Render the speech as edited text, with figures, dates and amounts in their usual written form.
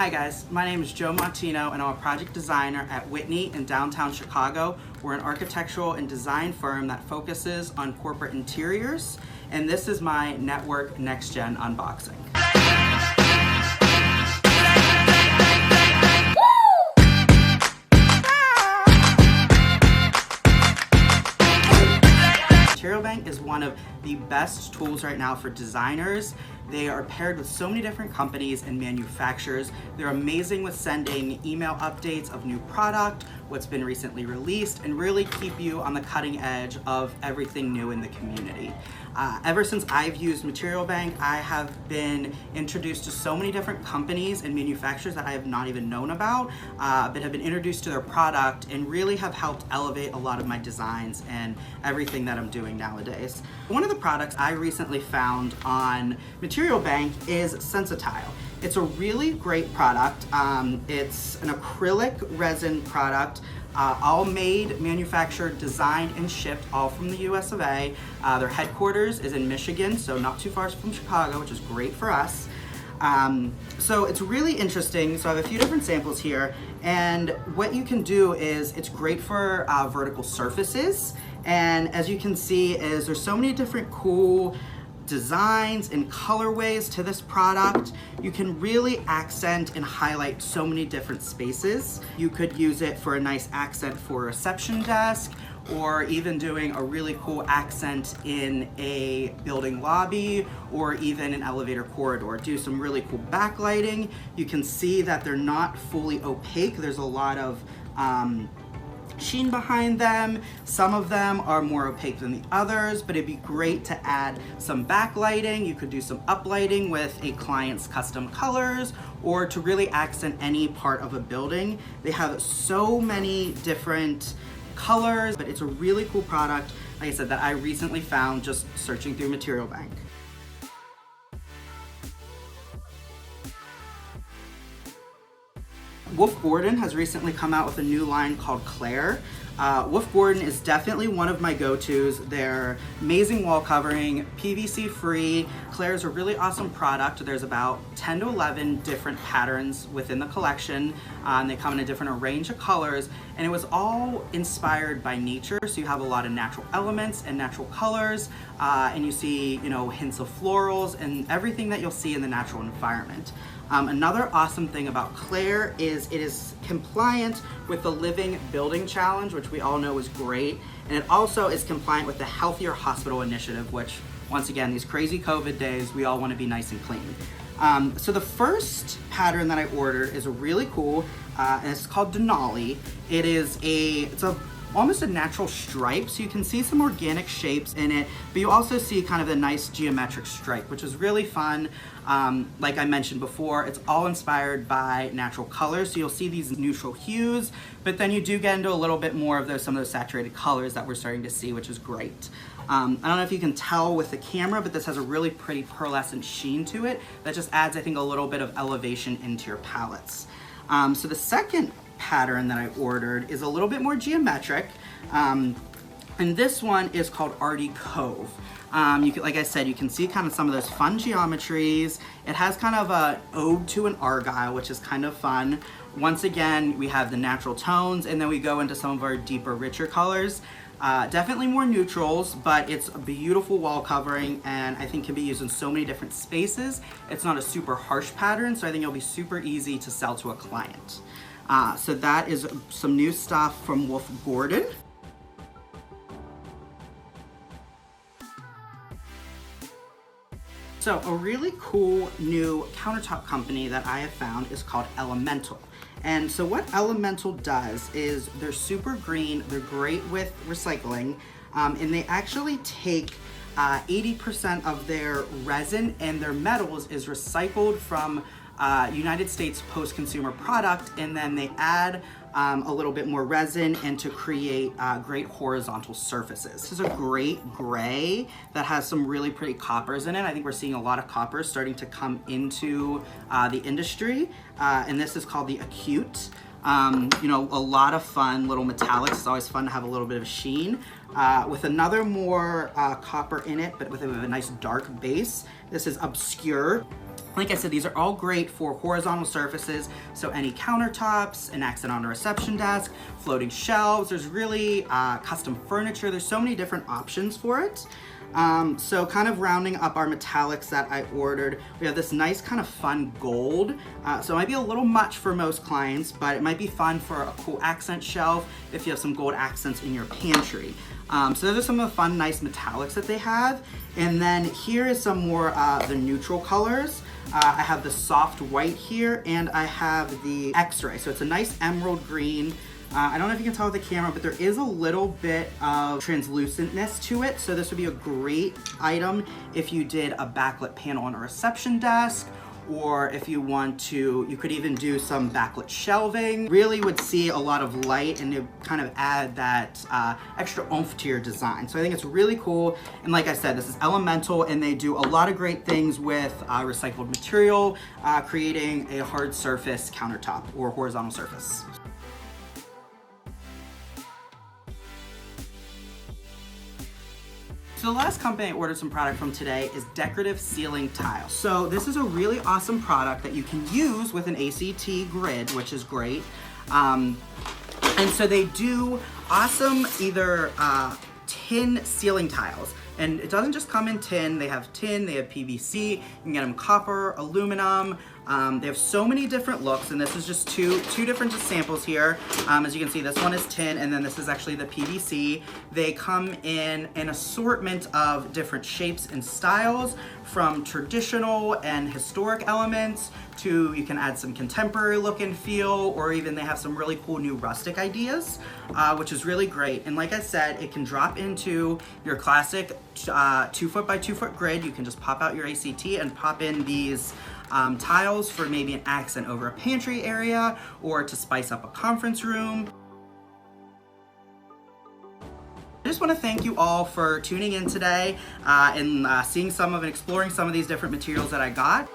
Hi guys, my name is Joe Mautino and I'm a project designer at Whitney in downtown Chicago. We're an architectural and design firm that focuses on corporate interiors, and this is my Network Next Gen unboxing. Material Bank is one of the best tools right now for designers. They are paired with so many different companies and manufacturers. They're amazing with sending email updates of new product, what's been recently released, and really keep you on the cutting edge of everything new in the community. Ever since I've used Material Bank, I have been introduced to so many different companies and manufacturers that I have not even known about, but have been introduced to their product and really have helped elevate a lot of my designs and everything that I'm doing nowadays. One of the products I recently found on Material Bank is Sensitile. It's a really great product. It's an acrylic resin product, all made, manufactured, designed, and shipped all from the US of A. Their headquarters is in Michigan, so not too far from Chicago, which is great for us. So it's really interesting. So I have a few different samples here, and what you can do is it's great for vertical surfaces. And as you can see, there's so many different cool designs and colorways to this product. You can really accent and highlight so many different spaces. You could use it for a nice accent for a reception desk, or even doing a really cool accent in a building lobby or even an elevator corridor. Do some really cool backlighting. You can see that they're not fully opaque. There's a lot of sheen behind them. Some of them are more opaque than the others, but it'd be great to add some backlighting. You could do some uplighting with a client's custom colors, or to really accent any part of a building. They have so many different colors, but it's a really cool product, like I said, that I recently found just searching through Material Bank. Wolf Gordon has recently come out with a new line called CLAIR. Wolf Gordon is definitely one of my go-tos. They're amazing wall covering, PVC free. CLAIR is a really awesome product. There's about 10 to 11 different patterns within the collection, and they come in a different range of colors, and it was all inspired by nature. So you have a lot of natural elements and natural colors, and you see, hints of florals and everything that you'll see in the natural environment. Another awesome thing about CLAIR is it is compliant with the Living Building Challenge, which we all know is great, and it also is compliant with the Healthier Hospital Initiative, which, once again, these crazy COVID days, we all want to be nice and clean. So the first pattern that I ordered is really cool, and it's called Denali. It's almost a natural stripe, so you can see some organic shapes in it, but you also see kind of a nice geometric stripe, which is really fun. Like I mentioned before, it's all inspired by natural colors, so you'll see these neutral hues, but then you do get into a little bit more of some of those saturated colors that we're starting to see, which is great. I don't know if you can tell with the camera, but this has a really pretty pearlescent sheen to it that just adds, I think, a little bit of elevation into your palettes. So the second pattern that I ordered is a little bit more geometric, and this one is called Cove. Like I said, you can see kind of some of those fun geometries. It has kind of an ode to an argyle, which is kind of fun. Once again, we have the natural tones, and then we go into some of our deeper, richer colors. Definitely more neutrals, but it's a beautiful wall covering, and I think can be used in so many different spaces. It's not a super harsh pattern, so I think it'll be super easy to sell to a client. So that is some new stuff from Wolf Gordon. So a really cool new countertop company that I have found is called Elemental. And so what Elemental does is they're super green, they're great with recycling, and they actually take 80% of their resin, and their metals is recycled from United States post-consumer product, and then they add a little bit more resin and to create great horizontal surfaces. This is a great gray that has some really pretty coppers in it. I think we're seeing a lot of coppers starting to come into the industry, and this is called the Acute. You know, a lot of fun little metallics. It's always fun to have a little bit of sheen. With another more copper in it, but with a nice dark base. This is Obscure. Like I said, these are all great for horizontal surfaces, so any countertops, an accent on a reception desk, floating shelves. There's really custom furniture. There's so many different options for it. So kind of rounding up our metallics that I ordered, we have this nice kind of fun gold. So it might be a little much for most clients, but it might be fun for a cool accent shelf if you have some gold accents in your pantry. So those are some of the fun, nice metallics that they have. And then here is some more the neutral colors. I have the soft white here, and I have the X-ray. So it's a nice emerald green. I don't know if you can tell with the camera, but there is a little bit of translucentness to it. So this would be a great item if you did a backlit panel on a reception desk, or if you want to, you could even do some backlit shelving. Really would see a lot of light, and it kind of add that extra oomph to your design. So I think it's really cool. And like I said, this is Elemental, and they do a lot of great things with recycled material, creating a hard surface countertop or horizontal surface. So the last company I ordered some product from today is Decorative Ceiling Tile. So this is a really awesome product that you can use with an ACT grid, which is great. And so they do awesome either tin ceiling tiles. And it doesn't just come in tin, they have PVC, you can get them copper, aluminum. They have so many different looks, and this is just two different samples here. As you can see, this one is tin, and then this is actually the PVC. They come in an assortment of different shapes and styles, from traditional and historic elements to, you can add some contemporary look and feel, or even they have some really cool new rustic ideas, which is really great. And like I said, it can drop into your classic 2 foot by 2 foot grid. You can just pop out your ACT and pop in these tiles for maybe an accent over a pantry area, or to spice up a conference room. I just want to thank you all for tuning in today and seeing some of and exploring some of these different materials that I got.